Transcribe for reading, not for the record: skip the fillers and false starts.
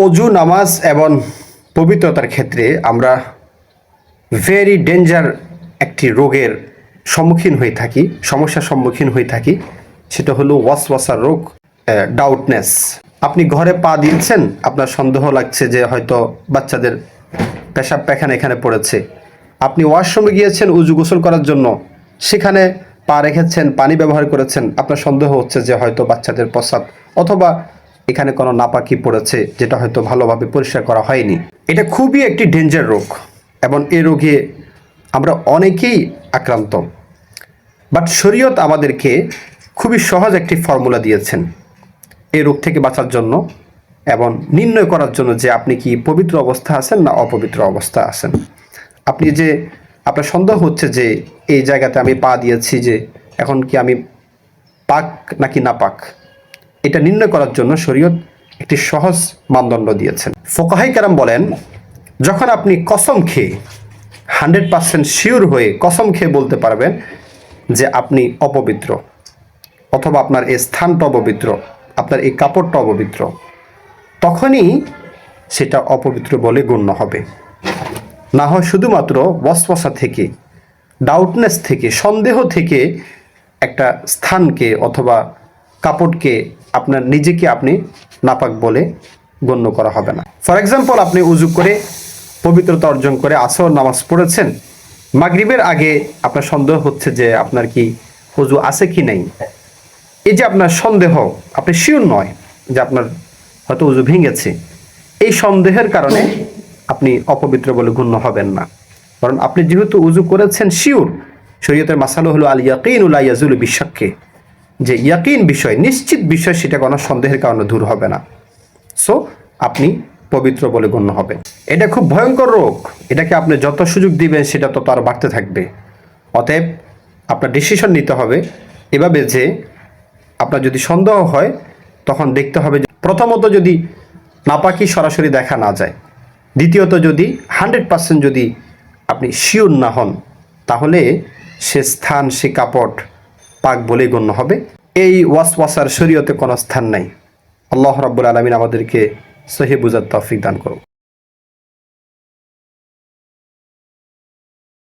অজু নামাজ এবং পবিত্রতার ক্ষেত্রে আমরা ভেরি ডেঞ্জার একটি রোগের সম্মুখীন হয়ে থাকি, সমস্যার সম্মুখীন হয়ে থাকি। সেটা হলো ওয়াসওয়াসার রোগ, ডাউটনেস। আপনি ঘরে পা দিয়েছেন, আপনার সন্দেহ লাগছে যে হয়তো বাচ্চাদের পেশাব পায়খানা এখানে পড়েছে। আপনি ওয়াশরুমে গিয়েছেন উজু গোসল করার জন্য, সেখানে পা রেখেছেন, পানি ব্যবহার করেছেন, আপনার সন্দেহ হচ্ছে যে হয়তো বাচ্চাদের প্রস্রাব অথবা এখানে কোনো নাপাকি পড়েছে, যেটা হয়তো ভালোভাবে পরিষ্কার করা হয়নি। এটা খুবই একটি ডেঞ্জার রোগ এবং এই রোগে আমরা অনেকেই আক্রান্ত। বাট শরীয়ত আমাদেরকে খুবই সহজ একটি ফর্মুলা দিয়েছেন এই রোগ থেকে বাঁচার জন্য এবং নির্ণয় করার জন্য যে আপনি কি পবিত্র অবস্থা আছেন না অপবিত্র অবস্থা আছেন। আপনি যে আপনার সন্দেহ হচ্ছে যে এই জায়গাতে আমি পা দিয়েছি, যে এখন কি আমি পাক নাকি না পাক, এটা নির্ণয় করার জন্য শরীয়ত একটি সহজ মানদণ্ড দিয়েছেন। ফোকাহাই কেরাম বলেন, যখন আপনি কসম খেয়ে 100% শিওর হয়ে কসম খেয়ে বলতে পারবেন যে আপনি অপবিত্র, অথবা আপনার এই স্থানটা অপবিত্র, আপনার এই কাপড়টা অপবিত্র, তখনই সেটা অপবিত্র বলে গণ্য হবে। না হয় শুধুমাত্র ওয়াসওয়াসা থেকে, ডাউটনেস থেকে, সন্দেহ থেকে একটা স্থানকে অথবা কাপড়কে আপনার নিজেকে আপনি নাপাক বলে গণ্য করা হবে না। ফর এক্সাম্পল, আপনি উজু করে পবিত্রতা অর্জন করে আসর নামাজ পড়েছেন, মাগরিবের আগে আপনার সন্দেহ হচ্ছে যে আপনার কি উজু আছে কি নাই। এই যে আপনার সন্দেহ, আপনি শিওর নয় যে আপনার হয়তো উজু ভেঙেছে, এই সন্দেহের কারণে আপনি অপবিত্র বলে গণ্য হবেন না। কারণ আপনি যেহেতু উজু করেছেন শিওর, শরীয়তের মাসালা হলো আল ইয়াকিনু লা ইয়াজুলু বিশাক্কি, যে ইয়াকিন বিষয়, নিশ্চিত বিষয়, সেটা কোনো সন্দেহের কারণে দূর হবে না। সো আপনি পবিত্র বলে গণ্য হবেন। এটা খুব ভয়ঙ্কর রোগ, এটাকে আপনি যত সুযোগ দিবেন সেটা তত আরও বাড়তে থাকবে। অতএব আপনার ডিসিশন নিতে হবে এভাবে যে আপনার যদি সন্দেহ হয় তখন দেখতে হবে যে প্রথমত যদি নাপাকি সরাসরি দেখা না যায়, দ্বিতীয়ত যদি 100% যদি আপনি শিওর না হন, তাহলে সে স্থান, সে কাপড় পাক বলেই গণ্য হবে। এই ওয়াসওয়াসার শরীয়তে কোনো স্থান নাই। আল্লাহ রাব্বুল আলামিন আমাদেরকে সহি বুঝার তৌফিক দান করুন।